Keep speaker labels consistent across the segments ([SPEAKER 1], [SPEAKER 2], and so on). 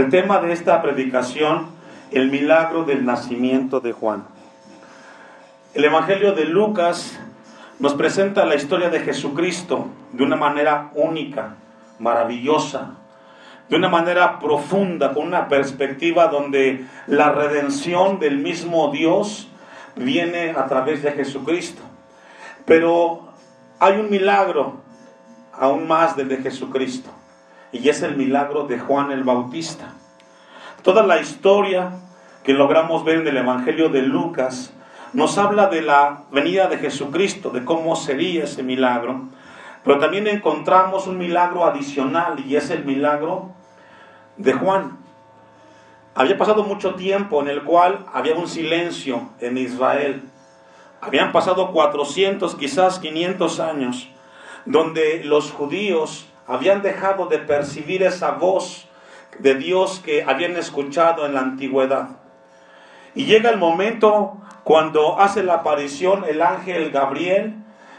[SPEAKER 1] El tema de esta predicación, el milagro del nacimiento de Juan. El Evangelio de Lucas nos presenta la historia de Jesucristo de una manera única, maravillosa, de una manera profunda, con una perspectiva donde la redención del mismo Dios viene a través de Jesucristo. Pero hay un milagro aún más del de Jesucristo, y es el milagro de Juan el Bautista. Toda la historia que logramos ver en el Evangelio de Lucas nos habla de la venida de Jesucristo, de cómo sería ese milagro, pero también encontramos un milagro adicional, y es el milagro de Juan. Había pasado mucho tiempo en el cual había un silencio en Israel. Habían pasado 400, quizás 500 años, donde los judíos habían dejado de percibir esa voz de Dios que habían escuchado en la antigüedad. Y llega el momento cuando hace la aparición el ángel Gabriel,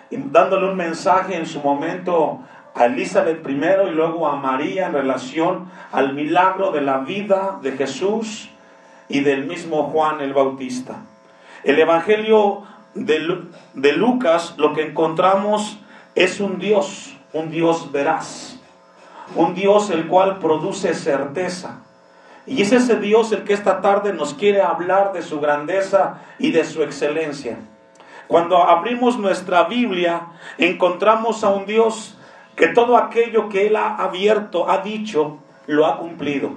[SPEAKER 1] dándole un mensaje en su momento a Elizabeth primero y luego a María en relación al milagro de la vida de Jesús y del mismo Juan el Bautista. El Evangelio de Lucas, lo que encontramos es un Dios veraz, un Dios el cual produce certeza. Y es ese Dios el que esta tarde nos quiere hablar de su grandeza y de su excelencia. Cuando abrimos nuestra Biblia, encontramos a un Dios que todo aquello que Él ha abierto, ha dicho, lo ha cumplido.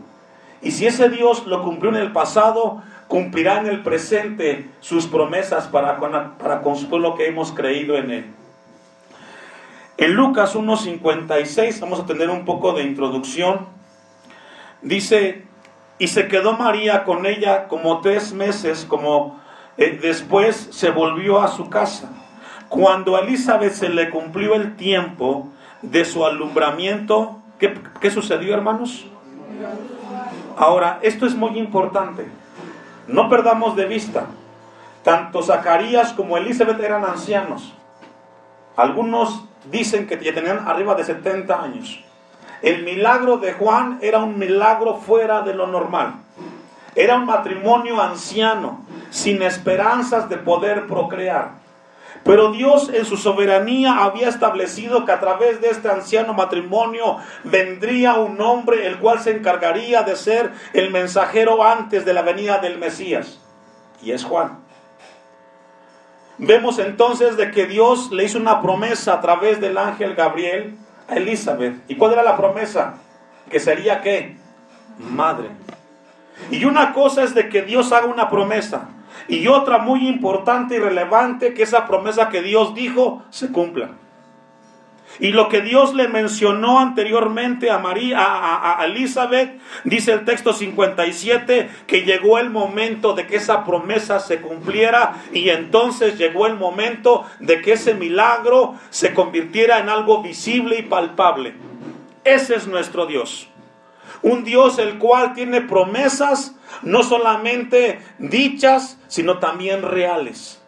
[SPEAKER 1] Y si ese Dios lo cumplió en el pasado, cumplirá en el presente sus promesas para con su pueblo que hemos creído en Él. En Lucas 1:56, vamos a tener un poco de introducción. Dice: y se quedó María con ella como 3 meses, después se volvió a su casa. Cuando a Elizabeth se le cumplió el tiempo de su alumbramiento, ¿qué sucedió, hermanos? Ahora, esto es muy importante. No perdamos de vista, tanto Zacarías como Elizabeth eran ancianos. Algunos dicen que ya tenían arriba de 70 años. El milagro de Juan era un milagro fuera de lo normal. Era un matrimonio anciano, sin esperanzas de poder procrear. Pero Dios en su soberanía había establecido que a través de este anciano matrimonio vendría un hombre el cual se encargaría de ser el mensajero antes de la venida del Mesías. Y es Juan. Vemos entonces de que Dios le hizo una promesa a través del ángel Gabriel a Elizabeth. ¿Y cuál era la promesa? Que sería ¿qué? Madre. Y una cosa es de que Dios haga una promesa, y otra muy importante y relevante, que esa promesa que Dios dijo se cumpla. Y lo que Dios le mencionó anteriormente a María, a Elizabeth, dice el texto 57, que llegó el momento de que esa promesa se cumpliera, y entonces llegó el momento de que ese milagro se convirtiera en algo visible y palpable. Ese es nuestro Dios. Un Dios el cual tiene promesas no solamente dichas, sino también reales.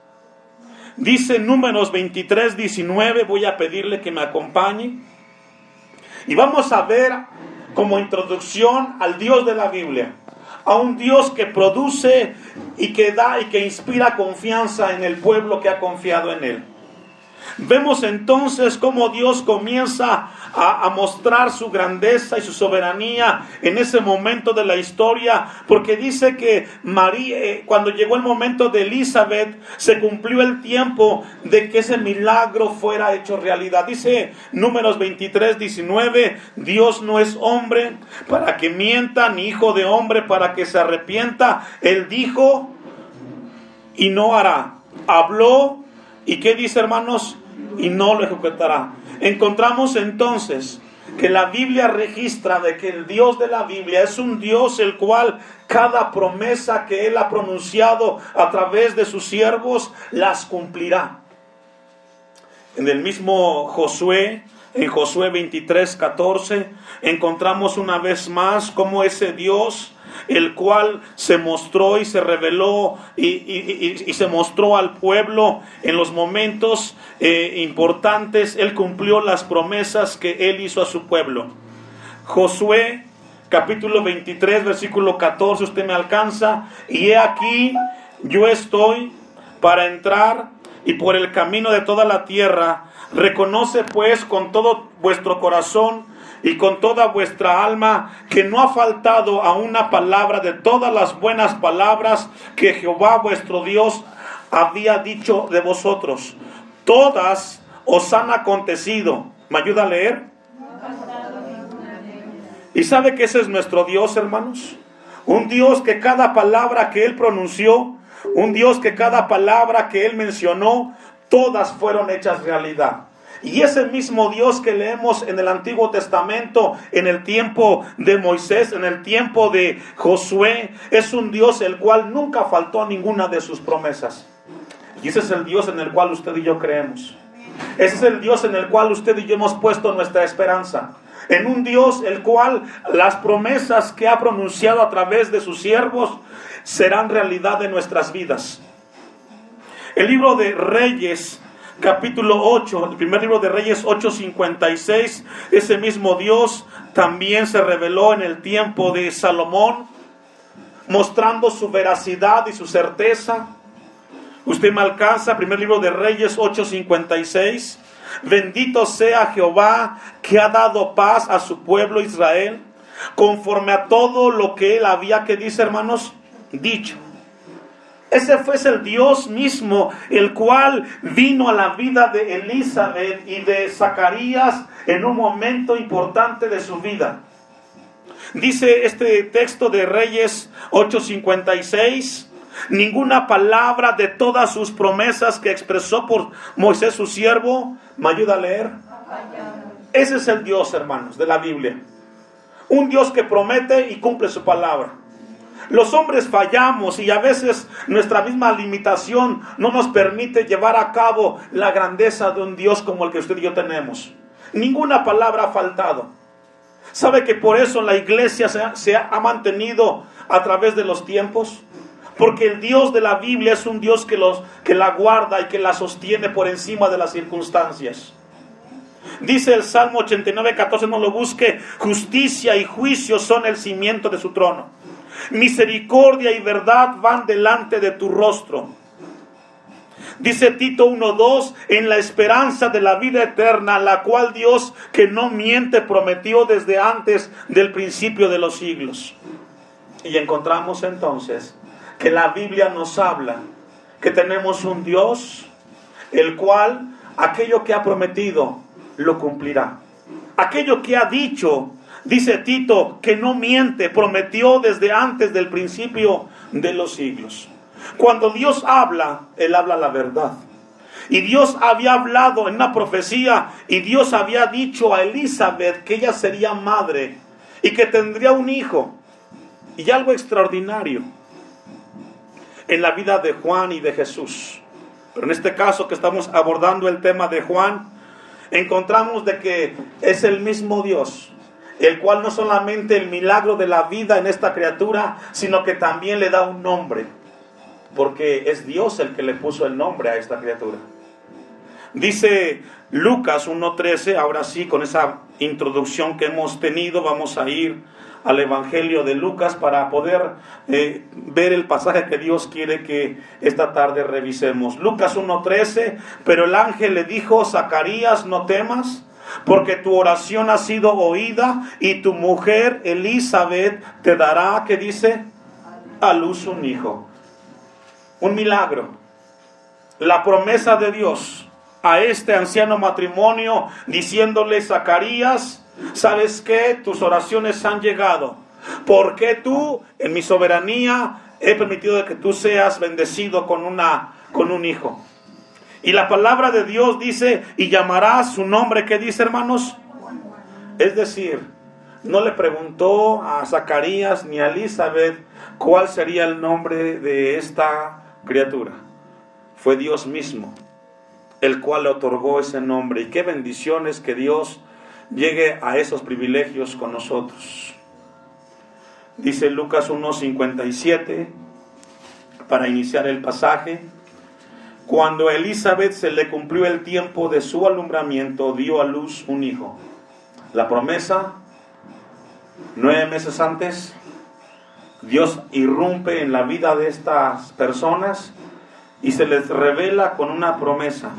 [SPEAKER 1] Dice Números 23:19, voy a pedirle que me acompañe. Y vamos a ver como introducción al Dios de la Biblia, a un Dios que produce y que da y que inspira confianza en el pueblo que ha confiado en Él. Vemos entonces cómo Dios comienza a mostrar su grandeza y su soberanía en ese momento de la historia, porque dice que María, cuando llegó el momento de Elizabeth, se cumplió el tiempo de que ese milagro fuera hecho realidad. Dice Números 23:19, Dios no es hombre para que mienta, ni hijo de hombre para que se arrepienta. Él dijo y no hará. Habló, ¿y qué dice, hermanos? Y no lo ejecutará. Encontramos entonces que la Biblia registra de que el Dios de la Biblia es un Dios el cual cada promesa que Él ha pronunciado a través de sus siervos las cumplirá. En el mismo Josué, en Josué 23:14, encontramos una vez más cómo ese Dios, el cual se mostró y se reveló y se mostró al pueblo en los momentos importantes, Él cumplió las promesas que Él hizo a su pueblo. Josué capítulo 23, versículo 14, usted me alcanza. Y he aquí, yo estoy para entrar y por el camino de toda la tierra. Reconoce pues con todo vuestro corazón y con toda vuestra alma que no ha faltado a una palabra de todas las buenas palabras que Jehová vuestro Dios había dicho de vosotros. Todas os han acontecido. ¿Me ayuda a leer? ¿Y sabe que ese es nuestro Dios, hermanos? Un Dios que cada palabra que Él pronunció, un Dios que cada palabra que Él mencionó, todas fueron hechas realidad. Y ese mismo Dios que leemos en el Antiguo Testamento, en el tiempo de Moisés, en el tiempo de Josué, es un Dios el cual nunca faltó a ninguna de sus promesas. Y ese es el Dios en el cual usted y yo creemos. Ese es el Dios en el cual usted y yo hemos puesto nuestra esperanza. En un Dios el cual las promesas que ha pronunciado a través de sus siervos serán realidad en nuestras vidas. El libro de Reyes, capítulo 8, el primer libro de Reyes 8:56, ese mismo Dios también se reveló en el tiempo de Salomón, mostrando su veracidad y su certeza. Usted me alcanza, primer libro de Reyes 8:56. Bendito sea Jehová que ha dado paz a su pueblo Israel, conforme a todo lo que él había, que dice, hermanos, dicho. Ese fue el Dios mismo, el cual vino a la vida de Elizabeth y de Zacarías en un momento importante de su vida. Dice este texto de Reyes 8:56, ninguna palabra de todas sus promesas que expresó por Moisés su siervo. ¿Me ayuda a leer? Ese es el Dios, hermanos, de la Biblia. Un Dios que promete y cumple su palabra. Los hombres fallamos y a veces nuestra misma limitación no nos permite llevar a cabo la grandeza de un Dios como el que usted y yo tenemos. Ninguna palabra ha faltado. ¿Sabe que por eso la iglesia se ha mantenido a través de los tiempos? Porque el Dios de la Biblia es un Dios que la guarda y que la sostiene por encima de las circunstancias. Dice el Salmo 89:14, no lo busque, justicia y juicio son el cimiento de su trono. Misericordia y verdad van delante de tu rostro. Dice Tito 1:2, en la esperanza de la vida eterna, la cual Dios, que no miente, prometió desde antes del principio de los siglos. Y encontramos entonces que la Biblia nos habla que tenemos un Dios el cual aquello que ha prometido lo cumplirá. Aquello que ha dicho, dice Tito, que no miente, prometió desde antes del principio de los siglos. Cuando Dios habla, Él habla la verdad. Y Dios había hablado en una profecía y Dios había dicho a Elizabeth que ella sería madre y que tendría un hijo. Y algo extraordinario en la vida de Juan y de Jesús. Pero en este caso que estamos abordando el tema de Juan, encontramos de que es el mismo Dios, el cual no solamente el milagro de la vida en esta criatura, sino que también le da un nombre, porque es Dios el que le puso el nombre a esta criatura. Dice Lucas 1:13, ahora sí, con esa introducción que hemos tenido, vamos a ir al Evangelio de Lucas para poder ver el pasaje que Dios quiere que esta tarde revisemos. Lucas 1:13, pero el ángel le dijo, Zacarías, no temas, porque tu oración ha sido oída y tu mujer Elizabeth te dará, ¿qué dice? A luz un hijo. Un milagro. La promesa de Dios a este anciano matrimonio diciéndole, Zacarías, ¿sabes qué? Tus oraciones han llegado. Porque tú, en mi soberanía, he permitido que tú seas bendecido con un hijo. Y la palabra de Dios dice, y llamará su nombre, ¿qué dice, hermanos? Es decir, no le preguntó a Zacarías ni a Elizabeth cuál sería el nombre de esta criatura. Fue Dios mismo el cual le otorgó ese nombre. Y qué bendiciones que Dios llegue a esos privilegios con nosotros. Dice Lucas 1:57, para iniciar el pasaje, cuando a Elizabeth se le cumplió el tiempo de su alumbramiento, dio a luz un hijo. La promesa 9 meses antes, Dios irrumpe en la vida de estas personas y se les revela con una promesa.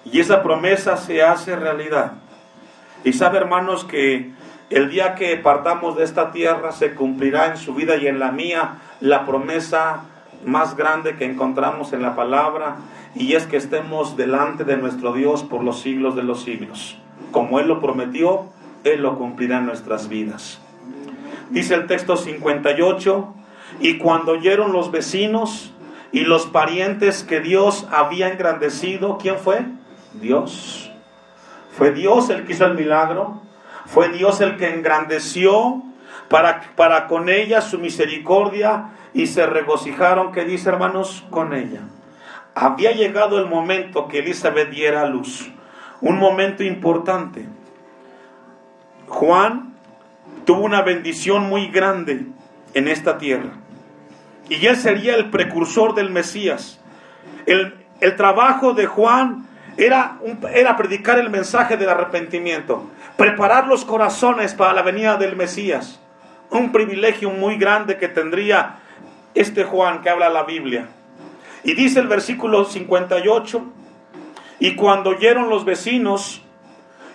[SPEAKER 1] Y esa promesa se hace realidad. Y sabe, hermanos, que el día que partamos de esta tierra se cumplirá en su vida y en la mía la promesa más grande que encontramos en la palabra, y es que estemos delante de nuestro Dios por los siglos de los siglos. Como Él lo prometió, Él lo cumplirá en nuestras vidas. Dice el texto 58, y cuando oyeron los vecinos y los parientes que Dios había engrandecido, ¿quién fue? Dios. Fue Dios el que hizo el milagro, fue Dios el que engrandeció para con ella su misericordia, y se regocijaron, ¿qué dice, hermanos? Con ella. Había llegado el momento que Elizabeth diera a luz, un momento importante. Juan tuvo una bendición muy grande en esta tierra, y él sería el precursor del Mesías. El trabajo de Juan era predicar el mensaje del arrepentimiento, preparar los corazones para la venida del Mesías. Un privilegio muy grande que tendría este Juan que habla la Biblia. Y dice el versículo 58, y cuando oyeron los vecinos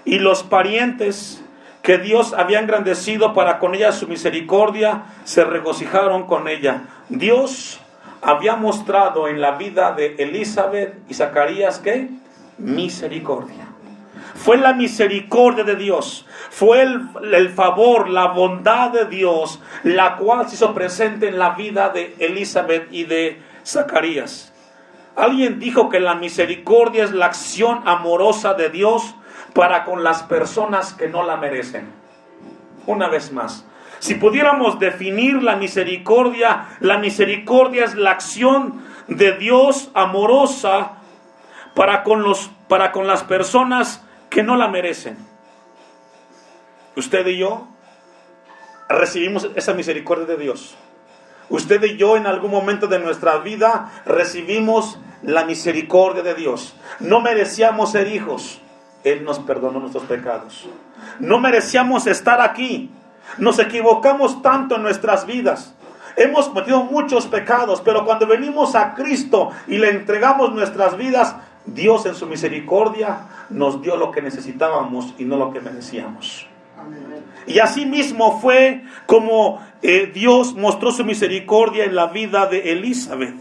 [SPEAKER 1] y los parientes que Dios había engrandecido para con ella su misericordia, se regocijaron con ella. Dios había mostrado en la vida de Elizabeth y Zacarías, ¿qué? Misericordia. Fue la misericordia de Dios, fue el favor, la bondad de Dios, la cual se hizo presente en la vida de Elizabeth y de Zacarías. Alguien dijo que la misericordia es la acción amorosa de Dios para con las personas que no la merecen. Una vez más, si pudiéramos definir la misericordia es la acción de Dios amorosa para con las personas que no la merecen. Usted y yo recibimos esa misericordia de Dios. Usted y yo en algún momento de nuestra vida recibimos la misericordia de Dios. No merecíamos ser hijos, Él nos perdonó nuestros pecados. No merecíamos estar aquí. Nos equivocamos tanto en nuestras vidas. Hemos cometido muchos pecados, pero cuando venimos a Cristo y le entregamos nuestras vidas, Dios en su misericordia nos dio lo que necesitábamos y no lo que merecíamos. Amén. Y así mismo fue como Dios mostró su misericordia en la vida de Elizabeth.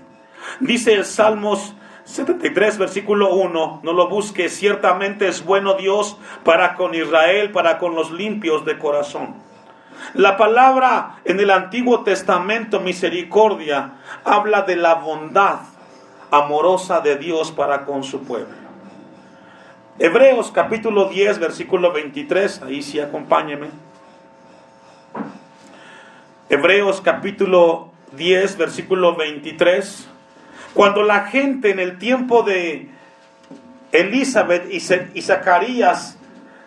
[SPEAKER 1] Dice el Salmos 73, versículo 1, no lo busque, ciertamente es bueno Dios para con Israel, para con los limpios de corazón. La palabra en el Antiguo Testamento, misericordia, habla de la bondad amorosa de Dios para con su pueblo. Hebreos capítulo 10, versículo 23, ahí sí acompáñeme. Hebreos capítulo 10, versículo 23. Cuando la gente en el tiempo de Elizabeth y Zacarías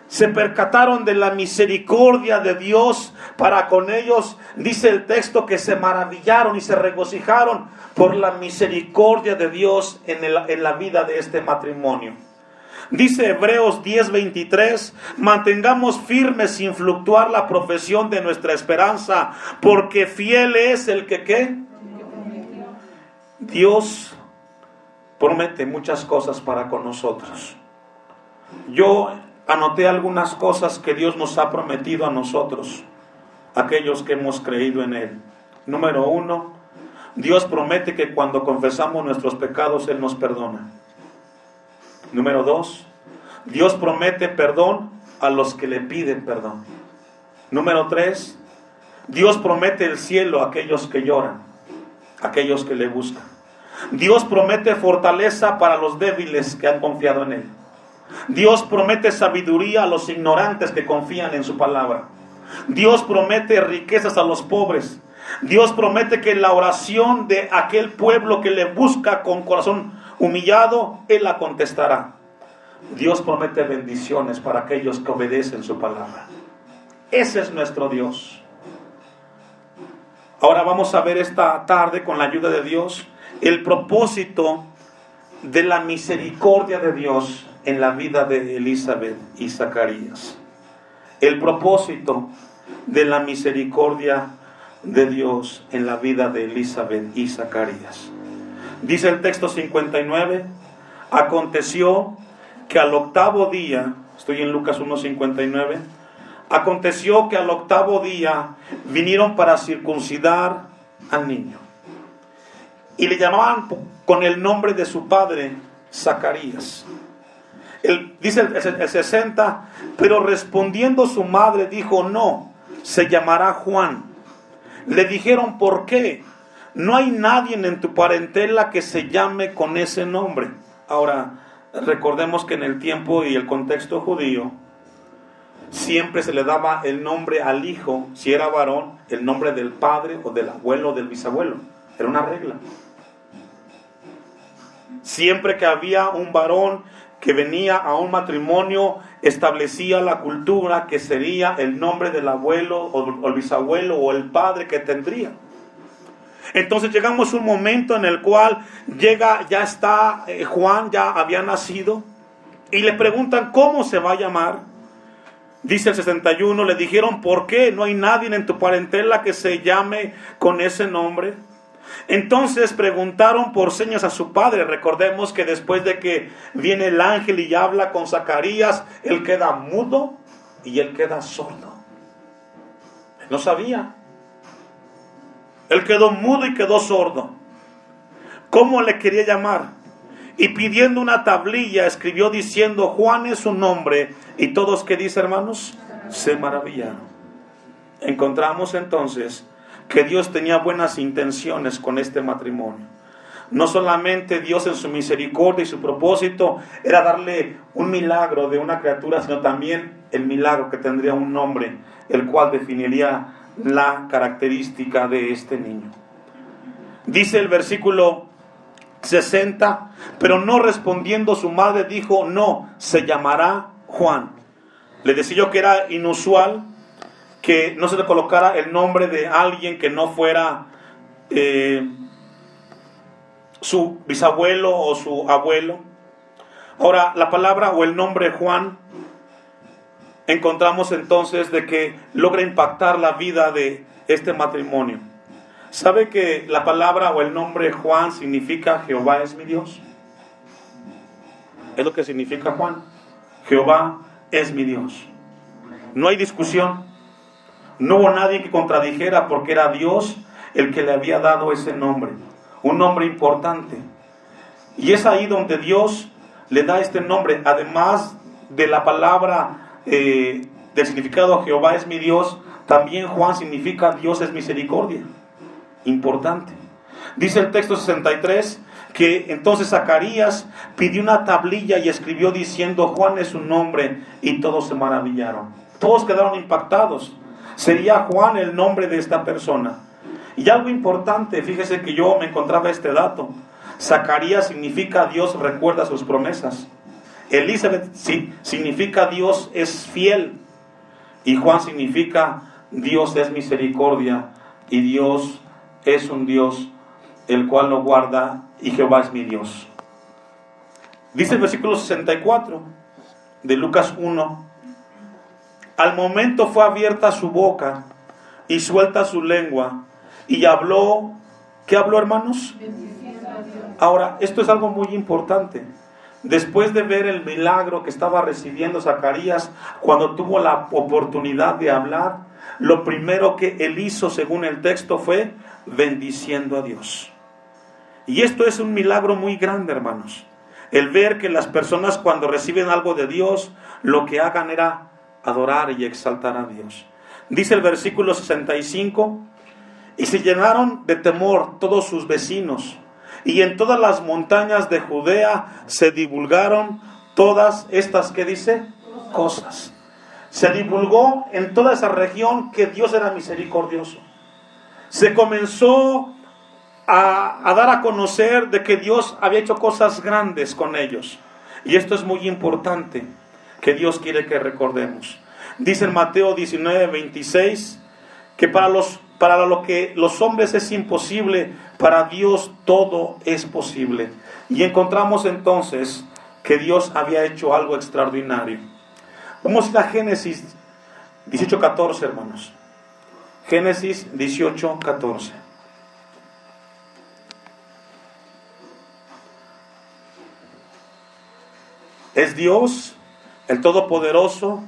[SPEAKER 1] se percataron de la misericordia de Dios para con ellos, dice el texto que se maravillaron y se regocijaron por la misericordia de Dios en la vida de este matrimonio. Dice Hebreos 10:23, mantengamos firmes sin fluctuar la profesión de nuestra esperanza, porque fiel es el que ¿qué? Dios promete muchas cosas para con nosotros. Yo anoté algunas cosas que Dios nos ha prometido a nosotros, aquellos que hemos creído en Él. Número 1, Dios promete que cuando confesamos nuestros pecados, Él nos perdona. Número 2, Dios promete perdón a los que le piden perdón. Número 3, Dios promete el cielo a aquellos que lloran, a aquellos que le buscan. Dios promete fortaleza para los débiles que han confiado en Él. Dios promete sabiduría a los ignorantes que confían en su palabra. Dios promete riquezas a los pobres. Dios promete que la oración de aquel pueblo que le busca con corazón humillado, Él la contestará. Dios promete bendiciones para aquellos que obedecen su palabra. Ese es nuestro Dios. Ahora vamos a ver esta tarde, con la ayuda de Dios, el propósito de la misericordia de Dios en la vida de Elizabeth y Zacarías. El propósito de la misericordia de Dios en la vida de Elizabeth y Zacarías. Dice el texto 59, aconteció que al octavo día, estoy en Lucas 1:59, aconteció que al octavo día vinieron para circuncidar al niño. Y le llamaban con el nombre de su padre, Zacarías. Dice el 60, pero respondiendo su madre dijo, no, se llamará Juan. Le dijeron, ¿por qué? No hay nadie en tu parentela que se llame con ese nombre. Ahora, recordemos que en el tiempo y el contexto judío, siempre se le daba el nombre al hijo, si era varón, el nombre del padre o del abuelo o del bisabuelo. Era una regla. Siempre que había un varón que venía a un matrimonio, establecía la cultura que sería el nombre del abuelo o el bisabuelo o el padre que tendría. Entonces llegamos a un momento en el cual ya está Juan, ya había nacido, y le preguntan cómo se va a llamar. Dice el 61, le dijeron, ¿por qué? No hay nadie en tu parentela que se llame con ese nombre. Entonces preguntaron por señas a su padre. Recordemos que después de que viene el ángel y habla con Zacarías, él queda mudo y él queda sordo. Él no sabía. Él quedó mudo y quedó sordo. ¿Cómo le quería llamar? Y pidiendo una tablilla escribió diciendo, Juan es su nombre. Y todos, ¿qué dice, hermanos? Se maravillaron. Encontramos entonces que Dios tenía buenas intenciones con este matrimonio. No solamente Dios en su misericordia y su propósito era darle un milagro de una criatura, sino también el milagro que tendría un nombre, el cual definiría la característica de este niño. Dice el versículo 60, pero no respondiendo su madre dijo, no, se llamará Juan. Le decía yo que era inusual que no se le colocara el nombre de alguien que no fuera su bisabuelo o su abuelo. Ahora, la palabra o el nombre Juan, encontramos entonces de que logra impactar la vida de este matrimonio. ¿Sabe que la palabra o el nombre Juan significa Jehová es mi Dios? Es lo que significa Juan. Jehová es mi Dios. No hay discusión. No hubo nadie que contradijera porque era Dios el que le había dado ese nombre. Un nombre importante. Y es ahí donde Dios le da este nombre. Además de la palabra del significado Jehová es mi Dios, también Juan significa Dios es misericordia. Importante. Dice el texto 63 que entonces Zacarías pidió una tablilla y escribió diciendo Juan es su nombre, y todos se maravillaron. Todos quedaron impactados. Sería Juan el nombre de esta persona. Y algo importante, fíjese que yo me encontraba este dato. Zacarías significa Dios recuerda sus promesas. Elizabeth sí, significa Dios es fiel. Y Juan significa Dios es misericordia. Y Dios es un Dios el cual lo guarda, y Jehová es mi Dios. Dice el versículo 64 de Lucas 1. Al momento fue abierta su boca y suelta su lengua y habló. ¿Qué habló, hermanos? Ahora, esto es algo muy importante. Después de ver el milagro que estaba recibiendo Zacarías, cuando tuvo la oportunidad de hablar, lo primero que él hizo, según el texto, fue bendiciendo a Dios. Y esto es un milagro muy grande, hermanos. El ver que las personas cuando reciben algo de Dios, lo que hagan era adorar y exaltar a Dios. Dice el versículo 65, y se llenaron de temor todos sus vecinos, y en todas las montañas de Judea se divulgaron todas estas, ¿qué dice? Cosas. Se divulgó en toda esa región que Dios era misericordioso. Se comenzó a dar a conocer de que Dios había hecho cosas grandes con ellos. Y esto es muy importante, que Dios quiere que recordemos. Dice en Mateo 19:26 que para lo que los hombres es imposible, para Dios todo es posible. Y encontramos entonces que Dios había hecho algo extraordinario. Vamos a Génesis 18:14, hermanos. Génesis 18:14. Es Dios, el Todopoderoso,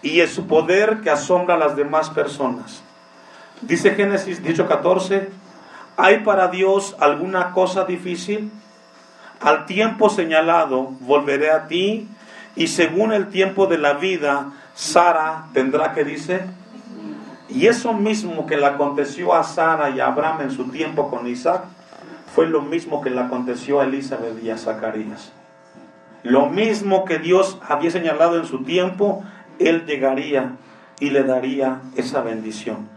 [SPEAKER 1] y es su poder que asombra a las demás personas. Dice Génesis 18:14, ¿hay para Dios alguna cosa difícil? Al tiempo señalado volveré a ti, y según el tiempo de la vida, Sara tendrá, ¿qué dice? Y eso mismo que le aconteció a Sara y a Abraham en su tiempo con Isaac, fue lo mismo que le aconteció a Elizabeth y a Zacarías. Lo mismo que Dios había señalado en su tiempo, Él llegaría y le daría esa bendición.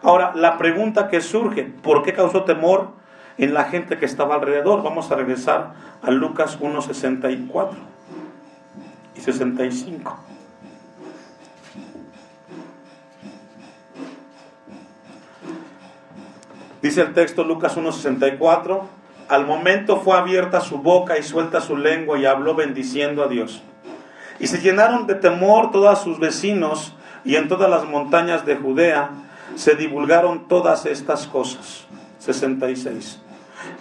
[SPEAKER 1] Ahora, la pregunta que surge, ¿por qué causó temor en la gente que estaba alrededor? Vamos a regresar a Lucas 1:64 y 65. Dice el texto, Lucas 1:64, al momento fue abierta su boca y suelta su lengua y habló bendiciendo a Dios. Y se llenaron de temor todos sus vecinos, y en todas las montañas de Judea se divulgaron todas estas cosas. 66.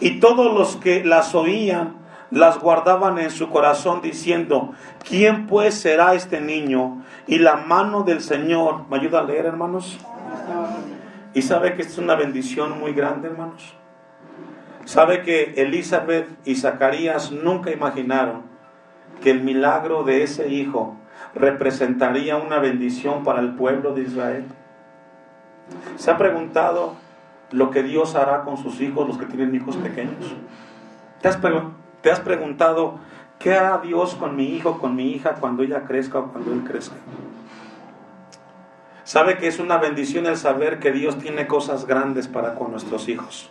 [SPEAKER 1] Y todos los que las oían las guardaban en su corazón diciendo, ¿quién pues será este niño? Y la mano del Señor, ¿me ayuda a leer, hermanos? Y sabe que es una bendición muy grande, hermanos. Sabe que Elizabeth y Zacarías nunca imaginaron que el milagro de ese hijo representaría una bendición para el pueblo de Israel. ¿Se ha preguntado lo que Dios hará con sus hijos, los que tienen hijos pequeños? ¿Te has preguntado qué hará Dios con mi hijo, con mi hija, cuando ella crezca o cuando él crezca? ¿Sabe que es una bendición el saber que Dios tiene cosas grandes para con nuestros hijos?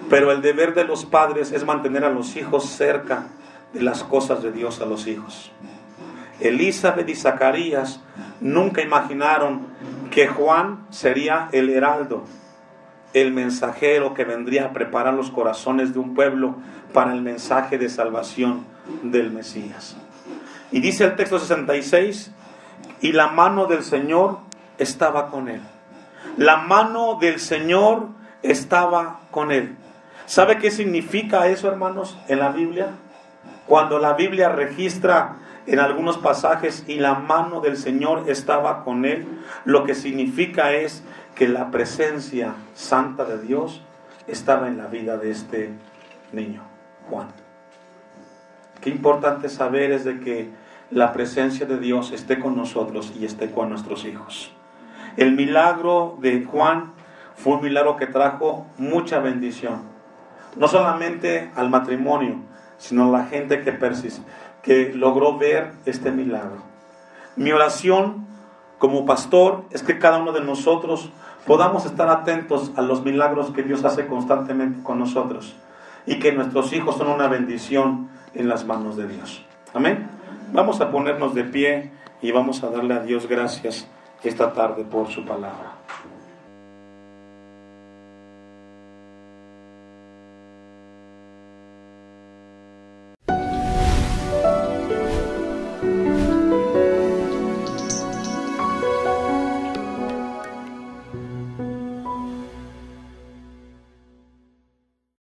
[SPEAKER 1] Pero el deber de los padres es mantener a los hijos cerca de las cosas de Dios a los hijos. Elizabeth y Zacarías nunca imaginaron que Juan sería el heraldo, el mensajero que vendría a preparar los corazones de un pueblo para el mensaje de salvación del Mesías. Y dice el texto 66, y la mano del Señor estaba con él. La mano del Señor estaba con él. ¿Sabe qué significa eso, hermanos, en la Biblia? Cuando la Biblia registra en algunos pasajes, y la mano del Señor estaba con él, lo que significa es que la presencia santa de Dios estaba en la vida de este niño, Juan. Qué importante saber es de que la presencia de Dios esté con nosotros y esté con nuestros hijos. El milagro de Juan fue un milagro que trajo mucha bendición, no solamente al matrimonio, sino a la gente que logró ver este milagro. Mi oración como pastor es que cada uno de nosotros podamos estar atentos a los milagros que Dios hace constantemente con nosotros, y que nuestros hijos son una bendición en las manos de Dios. Amén. Vamos a ponernos de pie y vamos a darle a Dios gracias esta tarde por su palabra.